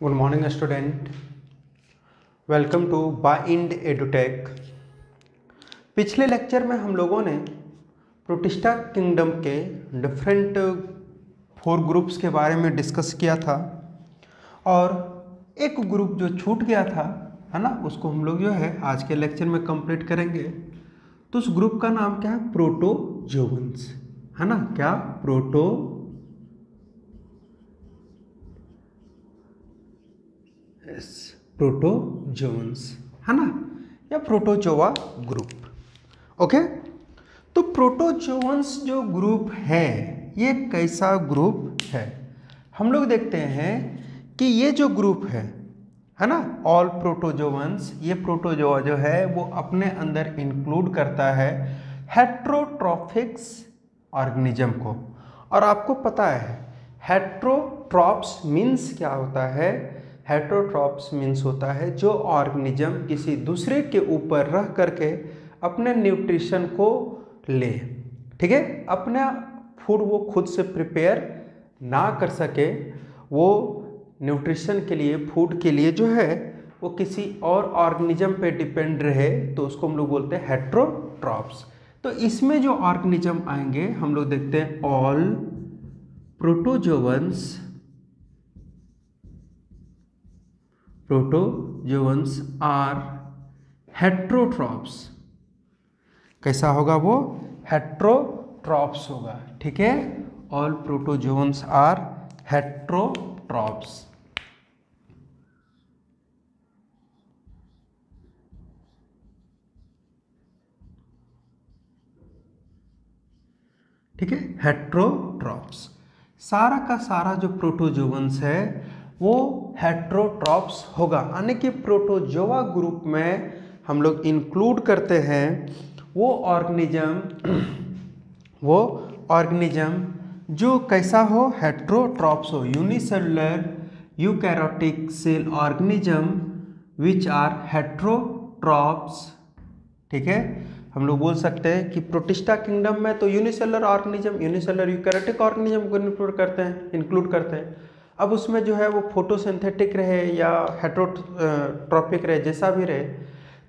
Good morning student, welcome to bind edutech. पिछले lecture में हम लोगों ने प्रोटिस्टा किंगडम के डिफरेंट 4 ग्रुप्स के बारे में डिस्कस किया था और एक ग्रुप जो छूट गया था है ना, उसको हम लोग जो है आज के लेक्चर में कंप्लीट करेंगे। तो उस ग्रुप का नाम क्या है? प्रोटोजोवंस, है ना। क्या? प्रोटोजोवंस, है ना, या प्रोटोजोआ ग्रुप। ओके, तो प्रोटोजोवंस जो ग्रुप है ये कैसा ग्रुप है? हम लोग देखते हैं कि ये जो ग्रुप है ना, ऑल प्रोटोजोवंस, ये प्रोटोजोआ जो है वो अपने अंदर इंक्लूड करता है हेट्रोट्रॉफिक्स ऑर्गेनिज्म को। और आपको पता है हेट्रोट्रॉप्स मीन्स क्या होता है? हेट्रोट्रॉप्स मीन्स होता है जो ऑर्गेनिज्म किसी दूसरे के ऊपर रह करके अपने न्यूट्रिशन को ले, ठीक है, अपना फूड वो खुद से प्रिपेयर ना कर सके, वो न्यूट्रिशन के लिए, फूड के लिए जो है वो किसी और ऑर्गेनिज्म पे डिपेंड रहे, तो उसको हम लोग बोलते हैं हेट्रोट्रॉप्स। तो इसमें जो ऑर्गेनिज्म आएंगे हम लोग देखते हैं ऑल प्रोटोजोवंस आर हेट्रोट्रॉप्स। कैसा होगा वो? हेट्रोट्रॉप्स होगा, ठीक है। All protozoans are heterotrophs. ठीक है, हेट्रोट्रॉप्स। सारा का सारा जो प्रोटोजोवंस है वो हेट्रोट्रॉप्स होगा, यानी कि प्रोटोजोआ ग्रुप में हम लोग इंक्लूड करते हैं वो ऑर्गेनिज्म जो कैसा हो? हेट्रोट्रॉप्स हो, unicellular eukaryotic cell organism which are heterotrophs. ठीक है, हम लोग बोल सकते हैं कि प्रोटिस्टा किंगडम में तो unicellular organism, unicellular eukaryotic organism को इंक्लूड करते हैं। अब उसमें जो है वो फोटोसिंथेटिक रहे या हेट्रोट्रॉपिक रहे, जैसा भी रहे,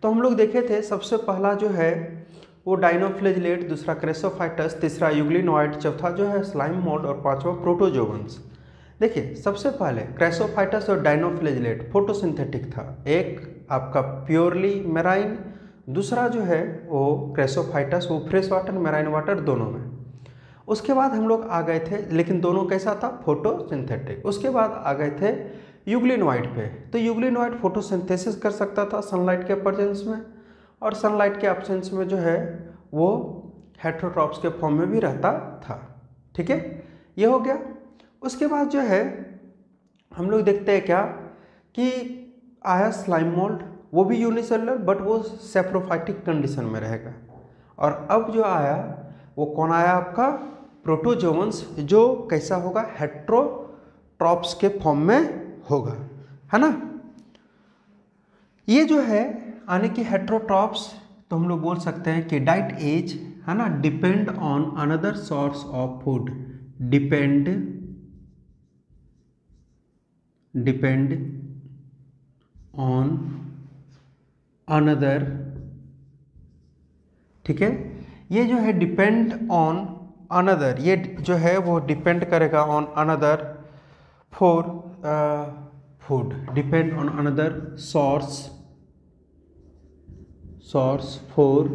तो हम लोग देखे थे सबसे पहला जो है वो डाइनोफ्लेजिलेट, दूसरा क्रेसोफाइटस, तीसरा यूग्लिनॉइड, चौथा जो है स्लाइम मोल्ड और पांचवा प्रोटोजोवंस। देखिए, सबसे पहले क्रेसोफाइटस और डाइनोफ्लेजिलेट फोटोसिंथेटिक था, एक आपका प्योरली मेराइन, दूसरा जो है वो क्रेसोफाइटस वो फ्रेश वाटर, मेराइन वाटर दोनों में। उसके बाद हम लोग आ गए थे, लेकिन दोनों कैसा था? फोटोसिंथेटिक। उसके बाद आ गए थे यूग्लिनॉइड पे। तो यूग्लिनॉइड फोटोसिंथेसिस कर सकता था सनलाइट के प्रेजेंस में, और सनलाइट के एब्सेंस में जो है वो हेट्रोट्रॉप्स के फॉर्म में भी रहता था। ठीक है, ये हो गया। उसके बाद जो है हम लोग देखते हैं क्या कि आया स्लाइम मोल्ड, वो भी यूनिसेलुलर बट वो सेप्रोफाइटिक कंडीशन में रहेगा। और अब जो आया वो कौन आया? आपका प्रोटोजोवंस, जो कैसा होगा? हेट्रोट्रॉप्स के फॉर्म में होगा, है ना। ये जो है आने की हेट्रोट्रॉप्स, तो हम लोग बोल सकते हैं कि डाइट एज, है ना, depend on another source of food, depend on another. ठीक है, ये जो है डिपेंड ऑन अनदर, ये जो है वो डिपेंड करेगा on another for food, depend on another source for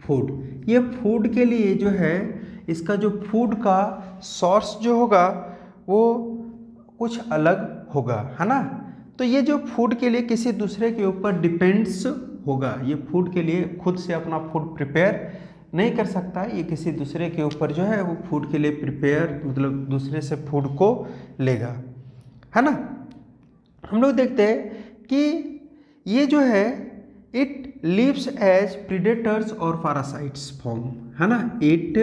food. ये फूड के लिए जो है इसका जो फूड का सोर्स जो होगा वो कुछ अलग होगा, है ना। तो ये जो फूड के लिए किसी दूसरे के ऊपर डिपेंड्स होगा, ये फूड के लिए खुद से अपना फूड प्रिपेयर नहीं कर सकता, ये किसी दूसरे के ऊपर जो है वो फूड के लिए प्रिपेयर, मतलब दूसरे से फूड को लेगा, है ना। हम लोग देखते हैं कि ये जो है इट लिव्स एज प्रीडेटर्स और पैरासाइट्स फॉर्म, है ना। इट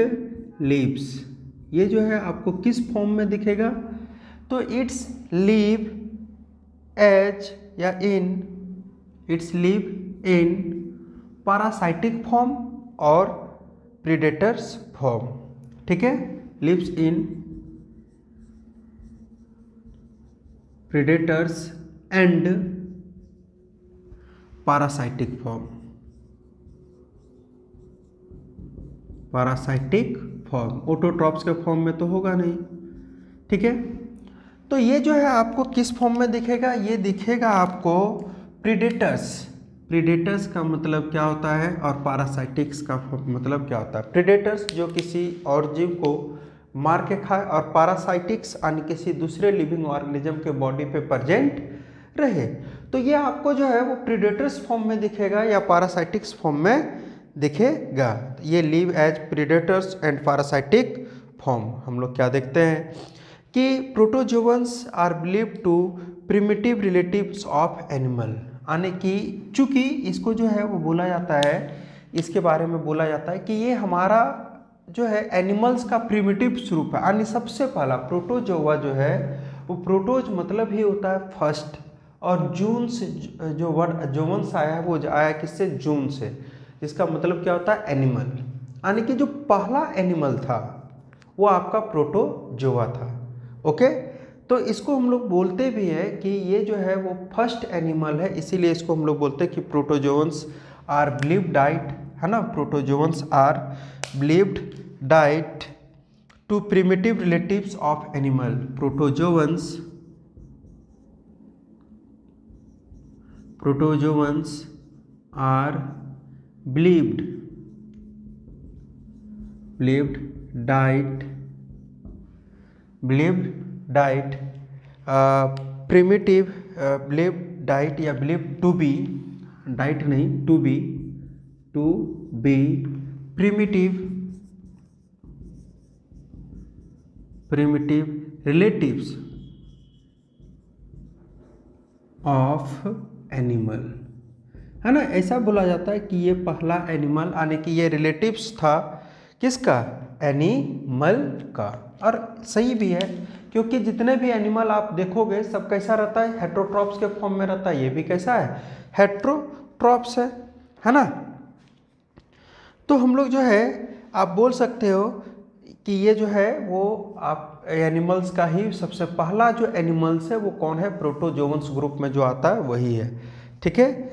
लिव्स, ये जो है आपको किस फॉर्म में दिखेगा? तो इट्स लिव एज या its live in parasitic form और प्रीडेटर्स फॉर्म। ठीक है, lives in predators and parasitic form. Parasitic form autotrophs के फॉर्म में तो होगा नहीं, ठीक है। तो ये जो है आपको किस फॉर्म में दिखेगा, ये दिखेगा आपको प्रीडेटर्स। प्रीडेटर्स का मतलब क्या होता है और पैरासाइटिक्स का मतलब क्या होता है। प्रीडेटर्स जो किसी और जीव को मार के खाए, और पैरासाइटिक्स यानी किसी दूसरे लिविंग ऑर्गेनिज्म के बॉडी पे प्रेजेंट रहे। तो ये आपको जो है वो प्रीडेटर्स फॉर्म में दिखेगा या पैरासाइटिक्स फॉर्म में दिखेगा। ये live as predators and parasitic form. हम लोग क्या देखते हैं कि protozoans are believe to primitive relatives of animal, यानी कि चूंकि इसको जो है वो बोला जाता है, इसके बारे में बोला जाता है कि ये हमारा जो है एनिमल्स का प्रिमिटिव स्वरूप है। यानी सबसे पहला प्रोटोजोवा जो है वो, प्रोटोज मतलब ही होता है फर्स्ट, और जून से जो वर्ड जोवंस आया है वो आया किससे, जून से, जिसका मतलब क्या होता है एनिमल। यानी कि जो पहला एनिमल था वो आपका प्रोटोजोवा था। ओके, तो इसको हम लोग बोलते भी हैं कि ये जो है वो फर्स्ट एनिमल है, इसीलिए इसको हम लोग बोलते हैं कि प्रोटोजोवंस आर बिलीव्ड डाइट, है ना। Protozoans are believed diet to primitive relatives of animal. Protozoans are believed diet primitive, believed diet या बिलीव टू बी, डाइट नहीं, to be primitive relatives of animal, है ना। ऐसा बोला जाता है कि ये पहला एनिमल, यानी कि ये रिलेटिव्स था किसका, एनिमल का। और सही भी है, क्योंकि जितने भी एनिमल आप देखोगे सब कैसा रहता है, हेट्रोट्रॉप्स के फॉर्म में रहता है। ये भी कैसा है, हेट्रोट्रॉप्स है ना। तो हम लोग जो है आप बोल सकते हो कि ये जो है वो आप एनिमल्स का ही सबसे पहला जो एनिमल्स है वो कौन है, प्रोटोजोवंस ग्रुप में जो आता है वही है, ठीक है।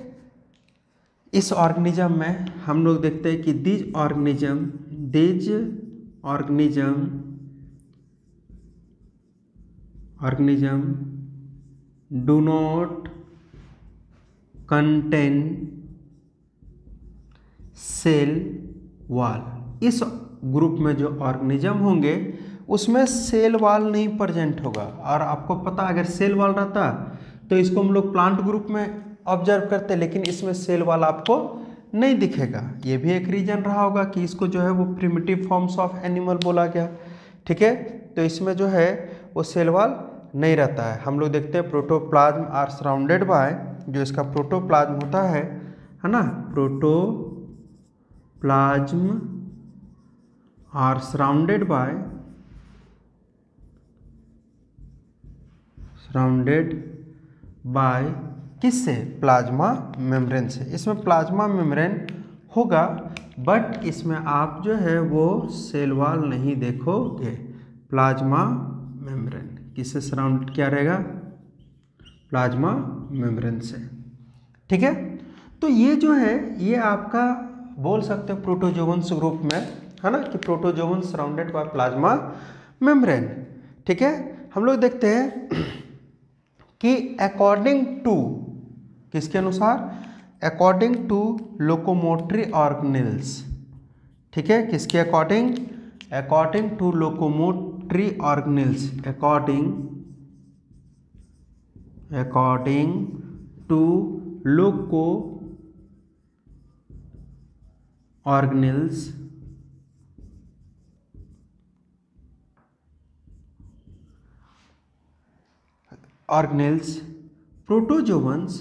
इस ऑर्गेनिज्म में हम लोग देखते हैं कि these organism do not contain cell wall. इस ग्रुप में जो ऑर्गेनिज्म होंगे उसमें सेल वॉल नहीं प्रेजेंट होगा। और आपको पता अगर सेल वॉल रहता तो इसको हम लोग प्लांट ग्रुप में ऑब्जर्व करते, लेकिन इसमें सेल वॉल आपको नहीं दिखेगा। ये भी एक रीजन रहा होगा कि इसको जो है वो प्रिमिटिव फॉर्म्स ऑफ एनिमल बोला गया, ठीक है। तो इसमें जो है वो सेल वॉल नहीं रहता है। हम लोग देखते हैं प्रोटोप्लाज्म आर सराउंडेड बाय, जो इसका प्रोटोप्लाज्म होता है ना, प्रोटोप्लाज्म आर सराउंडेड बाय किससे, प्लाज्मा मेम्ब्रेन से। इसमें प्लाज्मा मेम्ब्रेन होगा, बट इसमें आप जो है वो सेल वॉल नहीं देखोगे। प्लाज्मा मेम्ब्रेन किससे सराउंड किया रहेगा, प्लाज्मा मेम्ब्रेन से, ठीक है। तो ये जो है ये आपका बोल सकते हो प्रोटोजोवंस ग्रुप में, है ना, कि protozoans surrounded by plasma membrane, ठीक है। हम लोग देखते हैं कि अकॉर्डिंग टू, किसके अनुसार, अकॉर्डिंग टू लोकोमोटरी ऑर्गेनेल्स, ठीक है। किसके according, according to locomotory organelles, according to loco organelles protozoans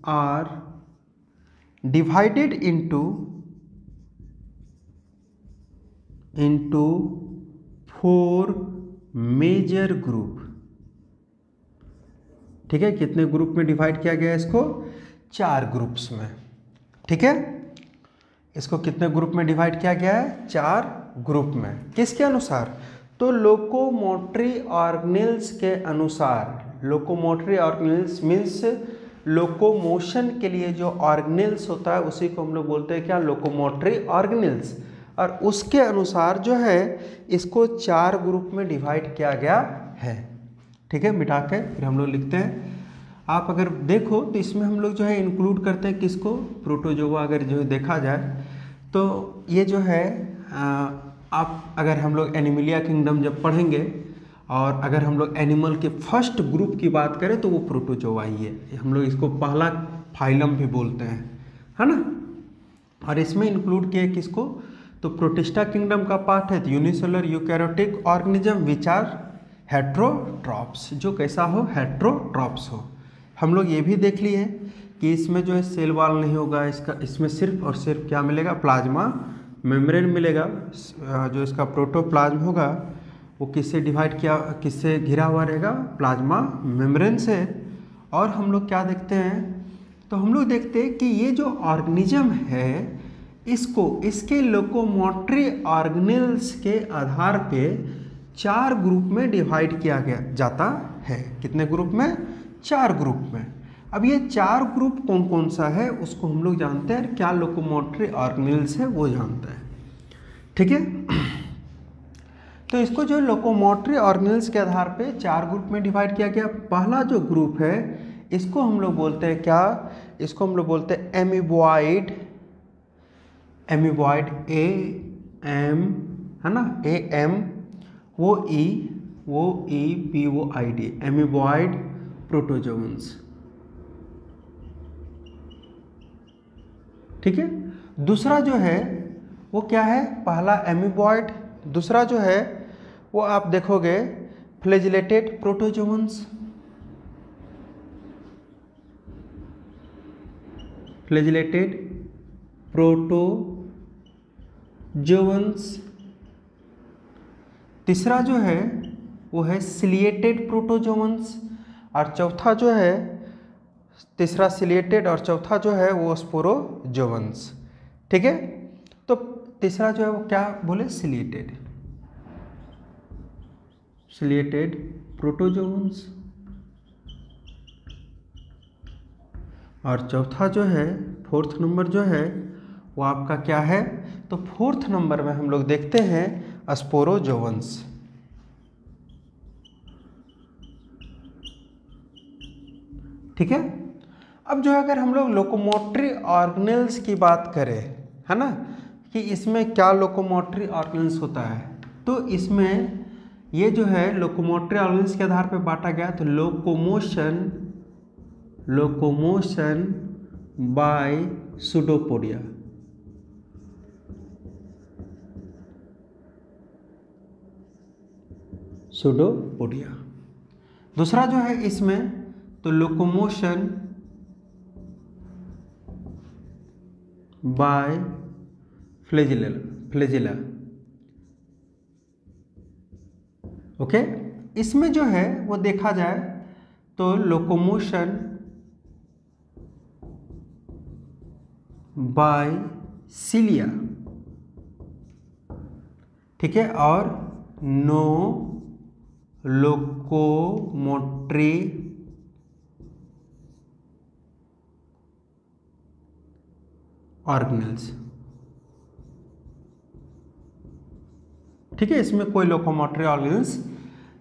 are divided into 4 major group, ठीक है। कितने ग्रुप में डिवाइड किया गया है इसको, 4 ग्रुप्स में, ठीक है। इसको कितने ग्रुप में डिवाइड किया गया है, 4 ग्रुप में। किसके अनुसार, तो लोकोमोटरी ऑर्गेनेल्स के अनुसार, लोकोमोटरी ऑर्गेनेल्स मीन्स लोकोमोशन के लिए जो ऑर्गेनेल्स होता है उसी को हम लोग बोलते हैं क्या, लोकोमोटरी ऑर्गेनेल्स। और उसके अनुसार जो है इसको 4 ग्रुप में डिवाइड किया गया है। ठीक है, मिटा के फिर हम लोग लिखते हैं। आप अगर देखो तो इसमें हम लोग जो है इंक्लूड करते हैं किसको, प्रोटोजोआ। अगर जो देखा जाए तो ये जो है आप अगर हम लोग एनिमलिया किंगडम जब पढ़ेंगे और अगर हम लोग एनिमल के फर्स्ट ग्रुप की बात करें तो वो प्रोटोजोआ ही है। हम लोग इसको पहला फाइलम भी बोलते हैं, है ना। और इसमें इंक्लूड किए किसको, तो प्रोटिस्टा किंगडम का पार्ट है तो unicellular eukaryotic organism which are heterotrophs, जो कैसा हो, हेट्रोट्रॉप्स हो। हम लोग ये भी देख लिए कि इसमें जो है सेल वॉल नहीं होगा, इसमें सिर्फ और सिर्फ क्या मिलेगा, प्लाज्मा मेम्ब्रेन मिलेगा। जो इसका प्रोटोप्लाज्म होगा वो किससे डिवाइड किया, किससे घिरा हुआ रहेगा, प्लाज्मा मेम्ब्रेन से। और हम लोग क्या देखते हैं, तो हम लोग देखते हैं कि ये जो ऑर्गेनिज्म है इसको इसके लोकोमोटरी ऑर्गेनेल्स के आधार पे 4 ग्रुप में डिवाइड किया गया जाता है। कितने ग्रुप में, 4 ग्रुप में। अब ये 4 ग्रुप कौन कौन सा है उसको हम लोग जानते हैं, क्या लोकोमोटरी ऑर्गेनेल्स है वो जानते हैं। ठीक है, तो इसको जो लोकोमोटरी ऑर्गेनेल्स के आधार पे 4 ग्रुप में डिवाइड किया गया। पहला जो ग्रुप है इसको हम लोग बोलते हैं क्या, इसको हम लोग बोलते हैं एमीबॉइड। एमीबॉइड ए एम है ना, ए एम वो ई बी वो आई डी, एमीबॉइड प्रोटोजोन्स। ठीक है, दूसरा जो है वो क्या है, पहला एमीबॉइड, दूसरा जो है वो आप देखोगे फ्लैजिलेटेड प्रोटोजोन्स। Flagellated protozoans. तीसरा जो है वो है सिलिएटेड प्रोटोजोन्स। और चौथा जो है, तीसरा सिलिएटेड और चौथा जो है वो स्पोरोजोन्स। ठीक है, तो तीसरा जो है वो क्या बोले, सिलिएटेड, सिलिएटेड प्रोटोजोन्स। और चौथा जो है, फोर्थ नंबर जो है वो आपका क्या है, तो फोर्थ नंबर में हम लोग देखते हैं स्पोरोजोन्स। ठीक है, अब जो अगर हम लोग लोकोमोटरी ऑर्गेनेल्स की बात करें, है ना, कि इसमें क्या लोकोमोटरी ऑर्गेनेल्स होता है, तो इसमें ये जो है लोकोमोटरी ऑर्गेनेल्स के आधार पर बांटा गया। तो लोकोमोशन बाय सुडोपोडिया। सुडोपोडिया। दूसरा जो है इसमें तो लोकोमोशन बाय फ्लैजिला। ओके, इसमें जो है वो देखा जाए तो लोकोमोशन बाय सिलिया। ठीक है, और नो लोकोमोटरी ऑर्गेनेल्स। ठीक है, इसमें कोई लोकोमोटरी ऑर्गेनेल्स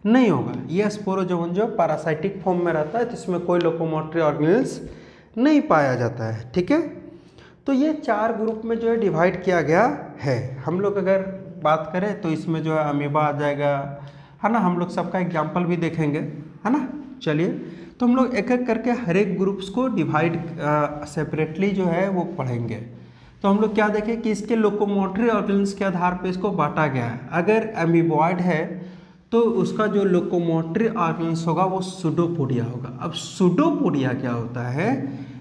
नहीं होगा। यह स्पोरोजोन जो पैरासाइटिक फॉर्म में रहता है तो इसमें कोई लोकोमोटरी ऑर्गेनेल्स नहीं पाया जाता है। ठीक है, तो ये 4 ग्रुप में जो है डिवाइड किया गया है। हम लोग अगर बात करें तो इसमें जो है अमीबा आ जाएगा, है ना। हम लोग सबका एग्जाम्पल भी देखेंगे, है ना। चलिए, तो हम लोग एक एक करके हर एक ग्रुप्स को डिवाइड सेपरेटली जो है वो पढ़ेंगे। तो हम लोग क्या देखें कि इसके लोकोमोटरी ऑर्गेनेल्स के आधार पे इसको बांटा गया है। अगर एमीबॉइड है तो उसका जो लोकोमोटरी ऑर्गेनेल्स होगा वो सुडोपोडिया होगा। अब सुडोपोडिया क्या होता है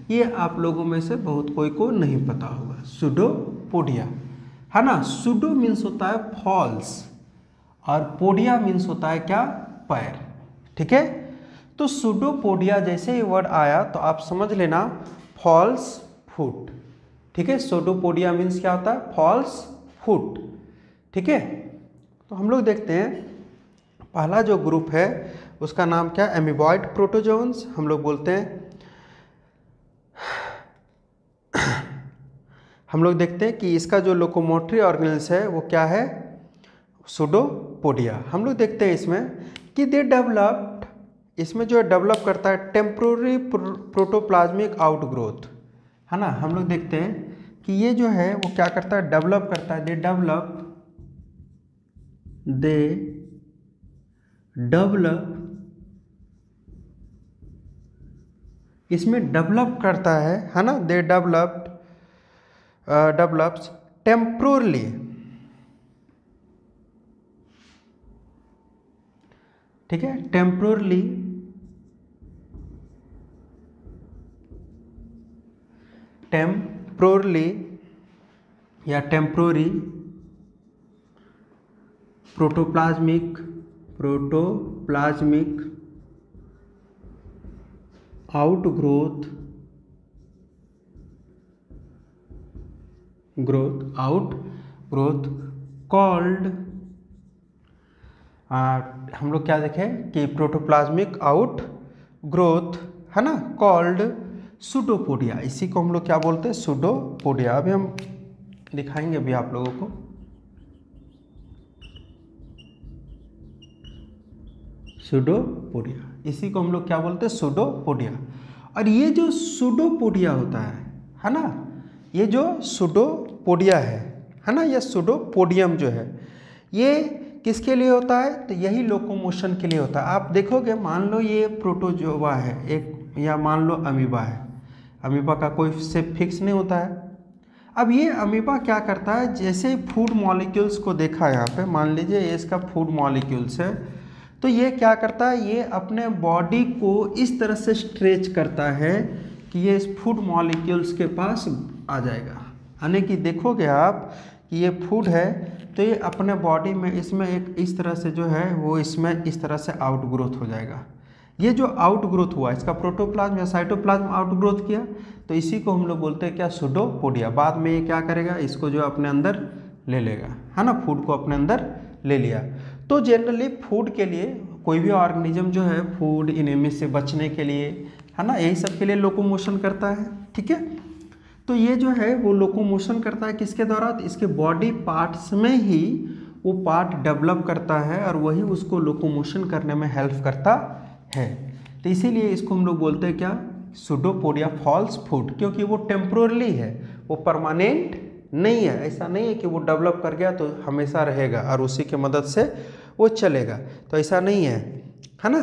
ये आप लोगों में से बहुत कोई को नहीं पता होगा। सुडोपोडिया, है ना। सुडो मीन्स होता है फॉल्स और पोडिया मीन्स होता है क्या, पैर। ठीक है, तो सुडोपोडिया जैसे ही वर्ड आया तो आप समझ लेना फॉल्स फुट। ठीक है, सुडोपोडिया मीन्स क्या होता है, फॉल्स फुट। ठीक है, तो हम लोग देखते हैं पहला जो ग्रुप है उसका नाम क्या, एमीबॉइड प्रोटोजोन्स हम लोग बोलते हैं। हम लोग देखते हैं कि इसका जो लोकोमोटरी ऑर्गेनल्स है वो क्या है, सूडोपोडिया। हम लोग देखते हैं इसमें कि दे डेवलप्ड, इसमें जो डेवलप करता है टेम्पोररी प्रोटोप्लाज्मिक आउटग्रोथ, है ना। हम लोग देखते हैं कि ये जो है वो क्या करता है, डेवलप करता है, दे डेवलप इसमें डेवलप करता है ना, दे डेवलप्स टेम्पोरली, ठीक है, टेम्पोरली या टेम्पोररी प्रोटोप्लाज्मिक आउटग्रोथ कॉल्ड, हम लोग क्या देखें कि प्रोटोप्लाज्मिक आउटग्रोथ, है ना, कॉल्ड सूडोपोडिया। इसी को हम लोग क्या बोलते हैं, सूडोपोडिया। अभी हम दिखाएंगे अभी आप लोगों को। सूडोपोडिया, इसी को हम लोग क्या बोलते हैं, सूडोपोडिया। और ये जो सूडोपोडिया होता है ना, ये जो सूडोपोडिया है ना, ये सूडोपोडियम जो है ये किसके लिए होता है, तो यही लोकोमोशन के लिए होता है। आप देखोगे, मान लो ये प्रोटोजोआ है एक, या मान लो अमीबा है, अमीबा का कोई शेप फिक्स नहीं होता है। अब ये अमीबा क्या करता है, जैसे फूड मॉलिक्यूल्स को देखा यहाँ पे, मान लीजिए ये इसका फूड मॉलिक्यूल्स है, तो ये क्या करता है, ये अपने बॉडी को इस तरह से स्ट्रेच करता है कि ये इस फूड मॉलिक्यूल्स के पास आ जाएगा। यानी कि देखोगे आप कि ये फूड है, तो ये अपने बॉडी में इसमें एक इस तरह से जो है वो इसमें इस तरह से आउटग्रोथ हो जाएगा। ये जो आउटग्रोथ हुआ, इसका प्रोटोप्लाज्म या साइटोप्लाज्म आउटग्रोथ किया, तो इसी को हम लोग बोलते हैं क्या, सूडोपोडिया। बाद में ये क्या करेगा, इसको जो अपने अंदर ले लेगा, है ना, फूड को अपने अंदर ले लिया। तो जनरली फूड के लिए कोई भी ऑर्गेनिज्म जो है फूड इनेमी से बचने के लिए, है ना, यही सब के लिए लोकोमोशन करता है, ठीक है। तो ये जो है वो लोकोमोशन करता है किसके द्वारा, तो इसके बॉडी पार्ट्स में ही वो पार्ट डेवलप करता है और वही उसको लोकोमोशन करने में हेल्प करता है। तो इसीलिए इसको हम लोग बोलते हैं क्या, सूडोपोडिया फॉल्स फूड, क्योंकि वो टेम्पोरली है, वो परमानेंट नहीं है। ऐसा नहीं है कि वो डेवलप कर गया तो हमेशा रहेगा और उसी के मदद से वो चलेगा, तो ऐसा नहीं है ना।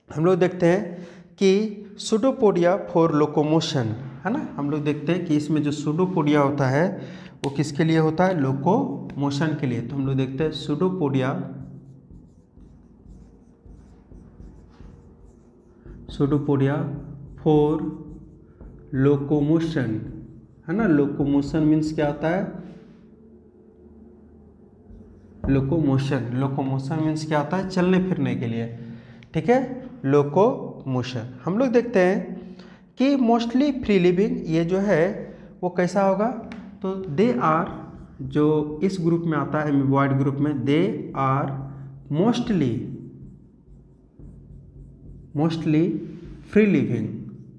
हम लोग देखते हैं कि सूडोपोडिया फॉर लोकोमोशन, है ना, हम लोग देखते हैं कि इसमें जो सूडोपोडिया होता है वो किसके लिए होता है, लोकोमोशन के लिए। तो हम लोग देखते हैं सूडोपोडिया फॉर लोकोमोशन, है ना। लोकोमोशन मीन्स क्या होता है, लोकोमोशन मीन्स क्या होता है, चलने फिरने के लिए, ठीक है, लोकोमोशन। हम लोग देखते हैं कि मोस्टली फ्री लिविंग, ये जो है वो कैसा होगा, तो दे आर, जो इस ग्रुप में आता है एमीबॉइड ग्रुप में, they are mostly free living.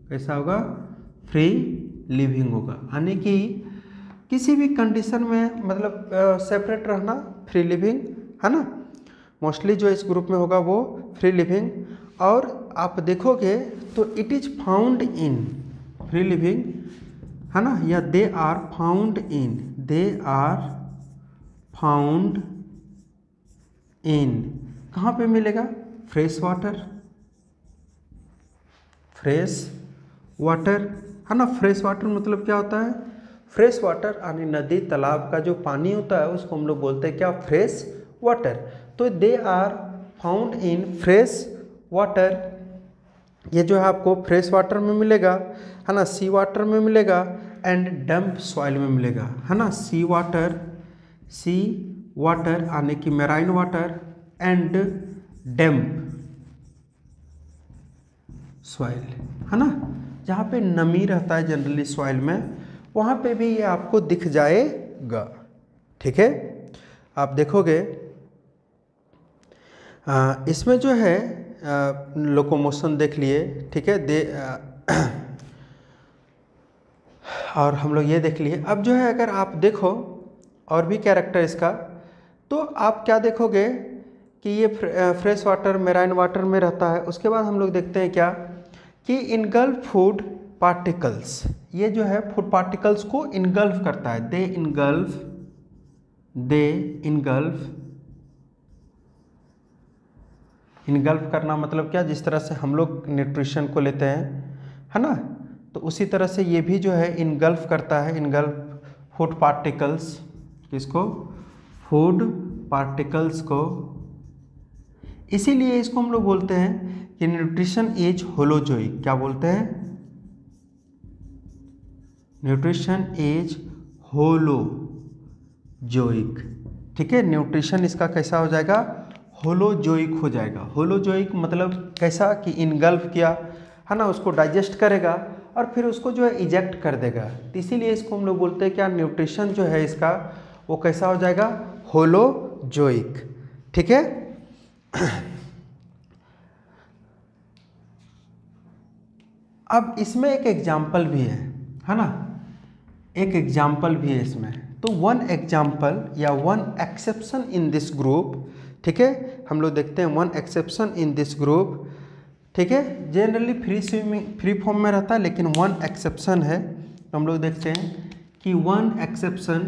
कैसा होगा, फ्री लिविंग होगा, यानी कि किसी भी कंडीशन में मतलब सेपरेट रहना, फ्री लिविंग, है ना। मोस्टली जो इस ग्रुप में होगा वो फ्री लिविंग। और आप देखोगे तो it is found in free living, है ना, या दे आर फाउंड इन, कहाँ पे मिलेगा, फ्रेश वाटर, है ना। फ्रेश वाटर मतलब क्या होता है, फ्रेश वाटर यानी नदी तालाब का जो पानी होता है उसको हम लोग बोलते हैं क्या, फ्रेश वाटर। तो they are found in fresh water, ये जो है आपको फ्रेश वाटर में मिलेगा, है ना, सी वाटर में मिलेगा एंड डैम्प सॉइल में मिलेगा, है ना। सी वाटर यानी कि marine water and damp soil, है ना, जहाँ पे नमी रहता है जनरली सॉइल में, वहाँ पे भी ये आपको दिख जाएगा, ठीक है। आप देखोगे इसमें जो है लोकोमोशन देख लिए, ठीक है, और हम लोग ये देख लिए। अब जो है अगर आप देखो और भी कैरेक्टर इसका, तो आप क्या देखोगे कि ये फ्रेश वाटर मेराइन वाटर में रहता है। उसके बाद हम लोग देखते हैं क्या कि इनगल्फ फूड पार्टिकल्स, ये जो है फूड पार्टिकल्स को इनगल्फ करता है। दे इनगल्फ करना मतलब क्या, जिस तरह से हम लोग न्यूट्रिशन को लेते हैं, है ना, तो उसी तरह से ये भी जो है इनगल्फ करता है। इनगल्फ फूड पार्टिकल्स, किसको, फूड पार्टिकल्स को। इसीलिए इसको हम लोग बोलते हैं कि न्यूट्रिशन इज होलोजोइक। क्या बोलते हैं, न्यूट्रिशन इज होलोजोइक, ठीक है। न्यूट्रिशन इसका कैसा हो जाएगा, होलोजोइक हो जाएगा। होलोजोइक मतलब कैसा कि इनगल्फ किया, है ना, उसको डाइजेस्ट करेगा और फिर उसको जो है इजेक्ट कर देगा। तो इसीलिए इसको हम लोग बोलते हैं क्या, न्यूट्रिशन जो है इसका वो कैसा हो जाएगा, होलोजोइक, ठीक है। अब इसमें एक एग्जाम्पल भी है ना, एक एग्जाम्पल भी है इसमें। तो वन एग्जाम्पल या one exception in this group, ठीक है, हम लोग देखते हैं one exception in this group, ठीक है। जनरली फ्री फॉर्म में रहता है, लेकिन वन एक्सेप्शन है। तो हम लोग देखते हैं कि one exception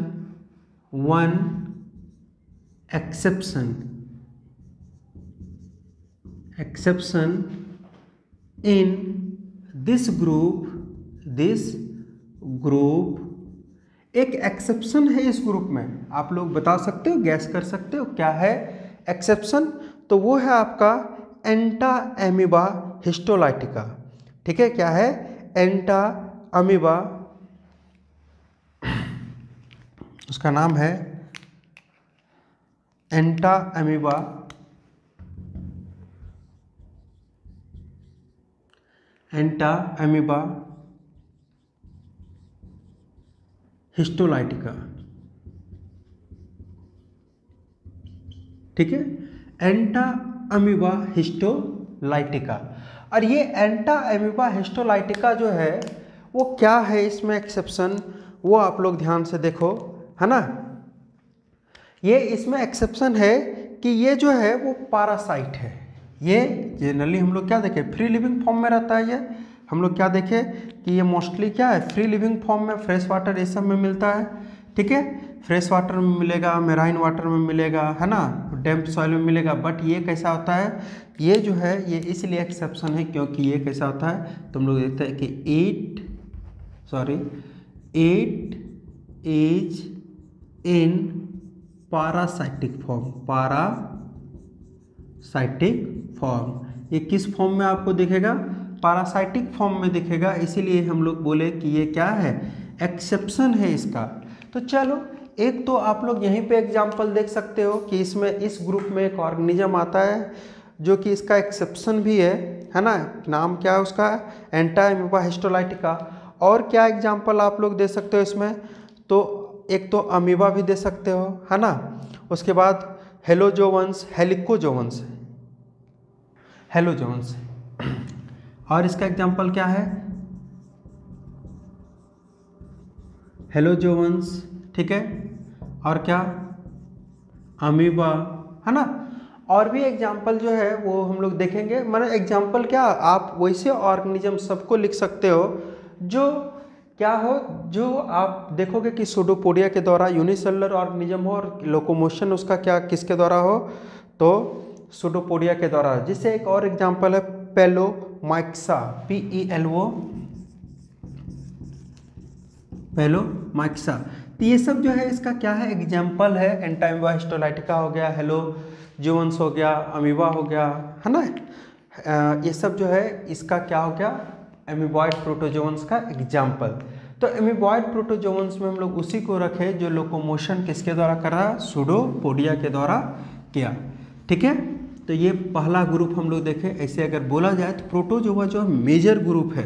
in this group, एक एक्सेप्शन है इस ग्रुप में। आप लोग बता सकते हो, गैस कर सकते हो क्या है एक्सेप्शन। तो वो है आपका एंटा एमीबा हिस्टोलाइटिका, ठीक है। क्या है, एंटा अमीबा, उसका नाम है एंटा अमीबा हिस्टोलाइटिका, ठीक है, एंटा अमीबा हिस्टोलाइटिका। और ये एंटा अमीबा हिस्टोलाइटिका जो है वो क्या है, इसमें एक्सेप्शन वो आप लोग ध्यान से देखो, है ना। ये इसमें एक्सेप्शन है कि ये जो है वो पैरासाइट है। ये जनरली हम लोग क्या देखें, फ्री लिविंग फॉर्म में रहता है। ये हम लोग क्या देखें कि ये मोस्टली क्या है, फ्री लिविंग फॉर्म में, फ्रेश वाटर ये सब में मिलता है, ठीक है। फ्रेश वाटर में मिलेगा, मेराइन वाटर में मिलेगा, है ना, डैम्प सॉइल में मिलेगा। बट ये कैसा होता है, ये जो है ये इसलिए एक्सेप्शन है क्योंकि ये कैसा होता है, तो हम लोग देखते हैं कि it is in parasitic form. ये किस फॉर्म में आपको दिखेगा, पैरासाइटिक फॉर्म में दिखेगा। इसीलिए हम लोग बोले कि ये क्या है, एक्सेप्शन है इसका। तो चलो, एक तो आप लोग यहीं पे एग्जांपल देख सकते हो कि इसमें इस ग्रुप में एक ऑर्गेनिज्म आता है जो कि इसका एक्सेप्शन भी है ना। नाम क्या है उसका, एंटा अमीबा हिस्टोलाइटिका। और क्या एग्जांपल आप लोग दे सकते हो इसमें, तो एक तो अमीबा भी दे सकते हो, है ना। उसके बाद हेलोजोवंस, हेलोजोवंस। और इसका एग्जांपल क्या है, हेलोजोवंस, ठीक है। और क्या, अमीबा, है ना। और भी एग्जाम्पल जो है वो हम लोग देखेंगे। मतलब एग्जाम्पल क्या, आप वैसे ऑर्गेनिज्म सबको लिख सकते हो जो क्या हो, जो आप देखोगे कि सूडोपोडिया के द्वारा यूनिसेलुलर ऑर्गेनिज्म हो और लोकोमोशन उसका क्या किसके द्वारा हो, तो सूडोपोडिया के द्वारा। जिससे एक और एग्जाम्पल है पेलोमाइक्सा, पेलोमाइक्सा। तो ये सब जो है इसका क्या है, एग्जाम्पल है। एंटा अमीबा हिस्टोलाइटिका हो गया, हेलोजोवंस हो गया, अमीबा हो गया, है ना। ये सब जो है इसका क्या हो गया, अमीबॉइड प्रोटोजोवंस का एग्जाम्पल। तो अमीबॉइड प्रोटोजोवंस में हम लोग उसी को रखे जो लोकोमोशन किसके द्वारा कर रहा है, सूडोपोडिया के द्वारा किया, ठीक है। तो ये पहला ग्रुप हम लोग देखें। ऐसे अगर बोला जाए तो प्रोटोजोआ जो मेजर ग्रुप है,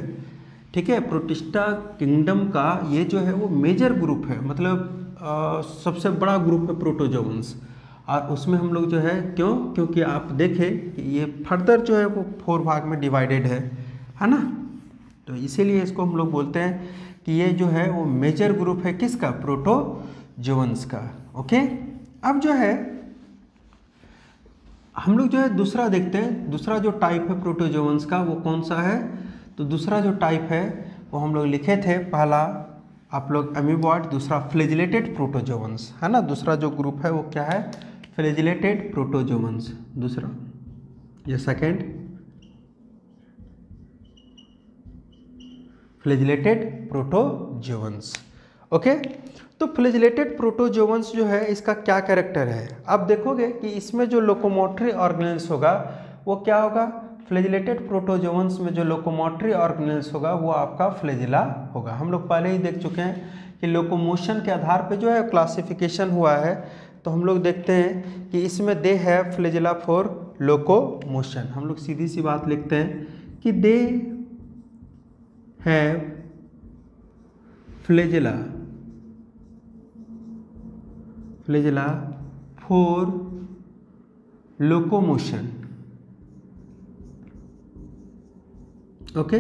ठीक है, प्रोटिस्टा किंगडम का ये जो है वो मेजर ग्रुप है, मतलब सबसे बड़ा ग्रुप है प्रोटोजोवंस। और उसमें हम लोग जो है क्योंकि आप देखें कि ये फर्दर जो है वो 4 भाग में डिवाइडेड है ना। तो इसीलिए इसको हम लोग बोलते हैं कि ये जो है वो मेजर ग्रुप है किसका, प्रोटोजोअन्स का। ओके, अब जो है हम लोग जो है दूसरा देखते हैं, दूसरा जो टाइप है प्रोटोजोअन्स का वो कौन सा है। तो दूसरा जो टाइप है वो हम लोग लिखे थे, पहला आप लोग अमीबॉइड, दूसरा फ्लैजिलेटेड प्रोटोजोअन्स है ना। दूसरा जो ग्रुप है वो क्या है, फ्लैजिलेटेड प्रोटोजोअन्स दूसरा, ये सेकेंड फ्लैजिलेटेड प्रोटोजोअन्स। ओके, तो फ्लैजिलेटेड प्रोटोजोअन्स जो है इसका क्या कैरेक्टर है, आप देखोगे कि इसमें जो लोकोमोटरी ऑर्गेनेल्स होगा वो क्या होगा, फ्लैजिलेटेड प्रोटोजोअन्स में जो लोकोमोटरी ऑर्गेनेल्स होगा वो आपका फ्लैजिला होगा। हम लोग पहले ही देख चुके हैं कि लोकोमोशन के आधार पे जो है क्लासिफिकेशन हुआ है। तो हम लोग देखते हैं कि इसमें दे है फ्लैजिला फॉर लोकोमोशन। हम लोग सीधी सी बात लिखते हैं कि दे है फ्लैजिला फॉर लोकोमोशन। ओके,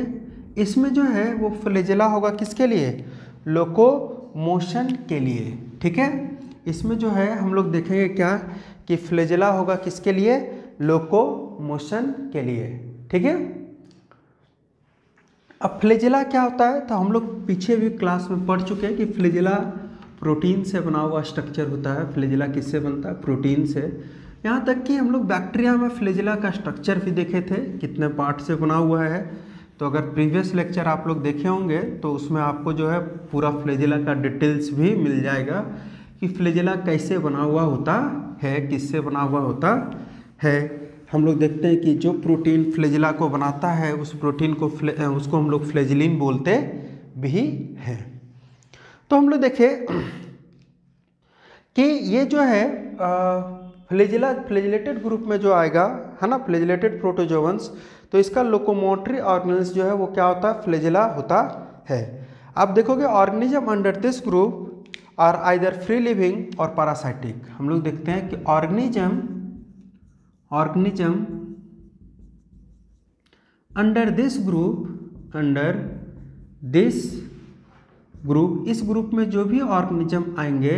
इसमें जो है वो फ्लैजिला होगा किसके लिए, लोकोमोशन के लिए। ठीक है, इसमें जो है हम लोग देखेंगे क्या कि फ्लैजिला होगा किसके लिए, लोकोमोशन के लिए। ठीक है, अब फ्लैजिला क्या होता है, तो हम लोग पीछे भी क्लास में पढ़ चुके हैं कि फ्लैजिला प्रोटीन से बना हुआ स्ट्रक्चर होता है। फ्लैजिला किससे बनता है, प्रोटीन से। यहाँ तक कि हम लोग बैक्टीरिया में फ्लैजिला का स्ट्रक्चर भी देखे थे, कितने पार्ट से बना हुआ है। तो अगर प्रीवियस लेक्चर आप लोग देखे होंगे तो उसमें आपको जो है पूरा फ्लैजिला का डिटेल्स भी मिल जाएगा कि फ्लैजिला कैसे बना हुआ होता है, किससे बना हुआ होता है। हम लोग देखते हैं कि जो प्रोटीन फ्लैजिला को बनाता है उस प्रोटीन को उसको हम लोग फ्लैजिलिन बोलते भी हैं। तो हम लोग देखें कि ये जो है फ्लैजिलेटेड ग्रुप में जो आएगा है ना, फ्लैजिलेटेड प्रोटोजोअन्स, तो इसका लोकोमोटरी ऑर्गेनेल्स जो है वो क्या होता है, फ्लैजिला होता है। आप देखोगे organism under this group are either free living और पैरासाइटिक। हम लोग देखते हैं कि ऑर्गेनिज्म अंडर दिस ग्रुप, इस ग्रुप में जो भी ऑर्गेनिज्म आएंगे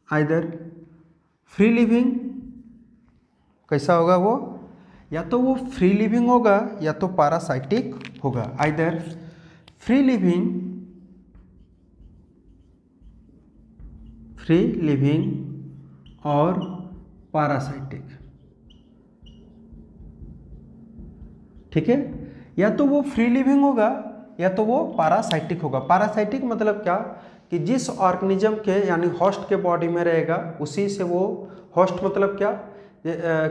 आइदर फ्री लिविंग, कैसा होगा वो, या तो वो फ्री लिविंग होगा या तो पैरासाइटिक होगा। आइदर फ्री लिविंग और पैरासाइटिक। ठीक है, या तो वो फ्री लिविंग होगा या तो वो पैरासाइटिक होगा। पैरासाइटिक मतलब क्या कि जिस ऑर्गेनिज्म के यानी होस्ट के बॉडी में रहेगा उसी से वो, होस्ट मतलब क्या,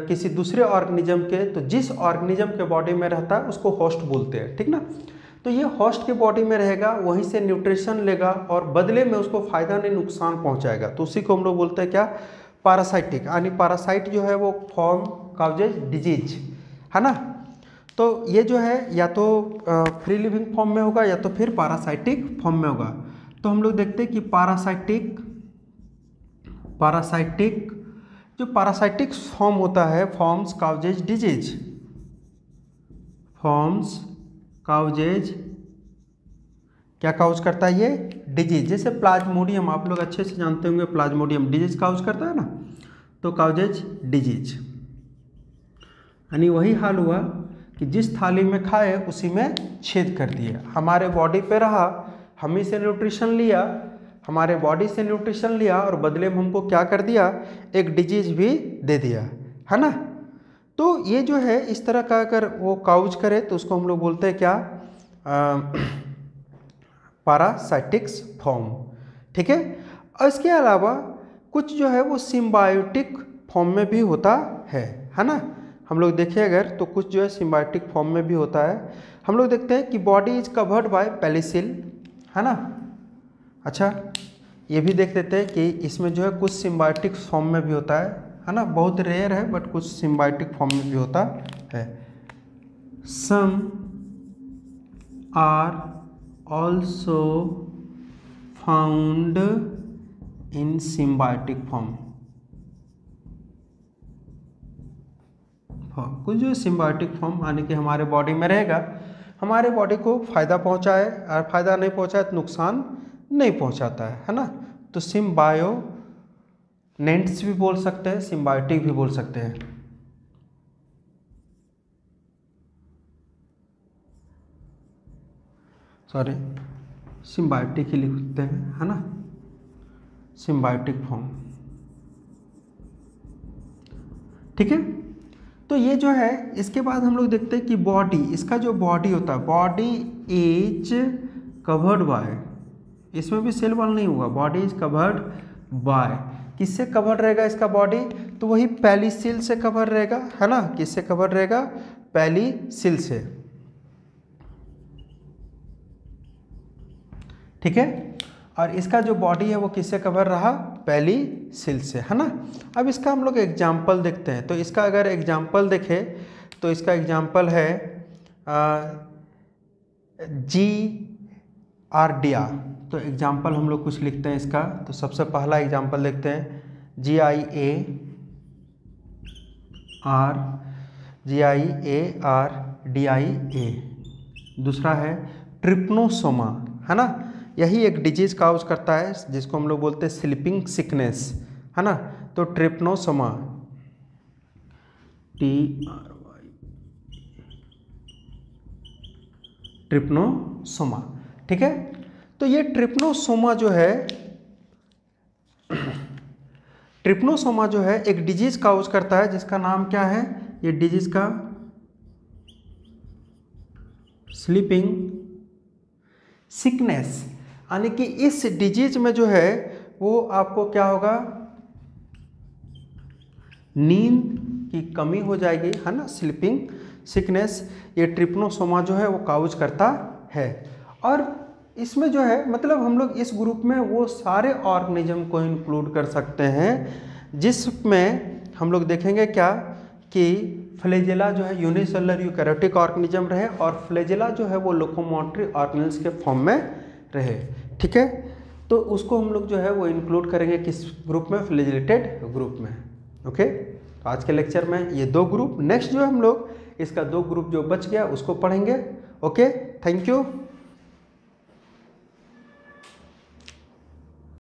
किसी दूसरे ऑर्गेनिज्म के, तो जिस ऑर्गेनिज्म के बॉडी में रहता है उसको होस्ट बोलते हैं। ठीक ना, तो ये होस्ट के बॉडी में रहेगा, वहीं से न्यूट्रिशन लेगा और बदले में उसको फायदा नहीं नुकसान पहुंचाएगा, तो उसी को हम लोग बोलते हैं क्या, पैरासाइटिक। यानी पैरासाइट जो है वो फॉर्म काउजेज डिजीज है ना। तो ये जो है या तो फ्री लिविंग फॉर्म में होगा या तो फिर पैरासाइटिक फॉर्म में होगा। तो हम लोग देखते हैं कि जो पैरासाइटिक फॉर्म होता है, फॉर्म्स काउजेज क्या काउज करता है, ये डिजीज। जैसे प्लाज्मोडियम आप लोग अच्छे से जानते होंगे, प्लाज्मोडियम डिजीज काउज करता है ना, तो काउजेज डिजीज। यानी वही हाल हुआ कि जिस थाली में खाए उसी में छेद कर दिया, हमारे बॉडी पे रहा, हम ही से न्यूट्रिशन लिया, हमारे बॉडी से न्यूट्रिशन लिया और बदले में हमको क्या कर दिया, एक डिजीज भी दे दिया है ना। तो ये जो है इस तरह का अगर वो काउज करे तो उसको हम लोग बोलते हैं क्या, पैरासाइटिक्स फॉर्म। ठीक है, और इसके अलावा कुछ जो है वो सिम्बायोटिक फॉर्म में भी होता है ना। हम लोग देखें अगर तो कुछ जो है सिम्बायोटिक फॉर्म में भी होता है। हम लोग देखते हैं कि बॉडी इज कवर्ड बाय पेलिसिल है ना। अच्छा, ये भी देख लेते हैं कि इसमें जो है कुछ सिम्बायोटिक फॉर्म में भी होता है ना, बहुत रेयर है बट कुछ सिम्बायोटिक फॉर्म में भी होता है। Some are also found in symbiotic form. कुछ जो सिम्बायोटिक फॉर्म आने के हमारे बॉडी में रहेगा, हमारे बॉडी को फ़ायदा पहुंचाए, और फ़ायदा नहीं पहुंचाए तो नुकसान नहीं पहुंचाता है ना। तो सिम्बायोनेंट्स भी बोल सकते हैं, सिम्बायोटिक भी बोल सकते हैं। सॉरी, सिम्बायोटिक ही लिखते हैं, है ना, सिम्बायोटिक फॉर्म। ठीक है, तो ये जो है, इसके बाद हम लोग देखते हैं कि बॉडी, इसका जो बॉडी होता है, बॉडी इज कवर्ड बाय, इसमें भी सेल वॉल नहीं होगा, बॉडी इज कवर्ड बाय, किससे कवर्ड रहेगा इसका बॉडी, तो वही पेलिसिल से कवर रहेगा, है ना। किससे कवर रहेगा, पेलिसिल से। ठीक है, और इसका जो बॉडी है वो किससे कवर रहा, पेलिसिल से, है ना। अब इसका हम लोग एग्जाम्पल देखते हैं। तो इसका अगर एग्जाम्पल देखें तो इसका एग्जाम्पल है जियार्डिया। तो एग्जाम्पल हम लोग कुछ लिखते हैं इसका। तो सबसे पहला एग्जाम्पल देखते हैं, GIARDIA। दूसरा है ट्रिप्नोसोमा, है ना। यही एक डिजीज काउज करता है जिसको हम लोग बोलते हैं स्लीपिंग सिकनेस, है ना। तो ट्रिप्नोसोमा, ट्रिप्नोसोमा। ठीक है, तो ये ट्रिप्नोसोमा जो है, ट्रिप्नोसोमा जो है एक डिजीज काउज करता है जिसका नाम क्या है, ये डिजीज का स्लीपिंग सिकनेस। यानी कि इस डिजीज में जो है वो आपको क्या होगा, नींद की कमी हो जाएगी, है ना। स्लीपिंग सिकनेस ये ट्रिप्नोसोमा जो है वो काउज करता है। और इसमें जो है मतलब हम लोग इस ग्रुप में वो सारे ऑर्गेनिज्म को इंक्लूड कर सकते हैं जिसमें हम लोग देखेंगे क्या कि फ्लैजेला जो है यूनिसेलुलर यूकैरियोटिक ऑर्गेनिज्म रहे और फ्लैजेला जो है वो लोकोमोटरी ऑर्गेनेल्स के फॉर्म में रहे। ठीक है, तो उसको हम लोग जो है वो इंक्लूड करेंगे किस ग्रुप में, फ्लैजिलेटेड ग्रुप में। ओके, तो आज के लेक्चर में ये दो ग्रुप, नेक्स्ट जो हम लोग इसका दो ग्रुप जो बच गया उसको पढ़ेंगे। Okay, thank you.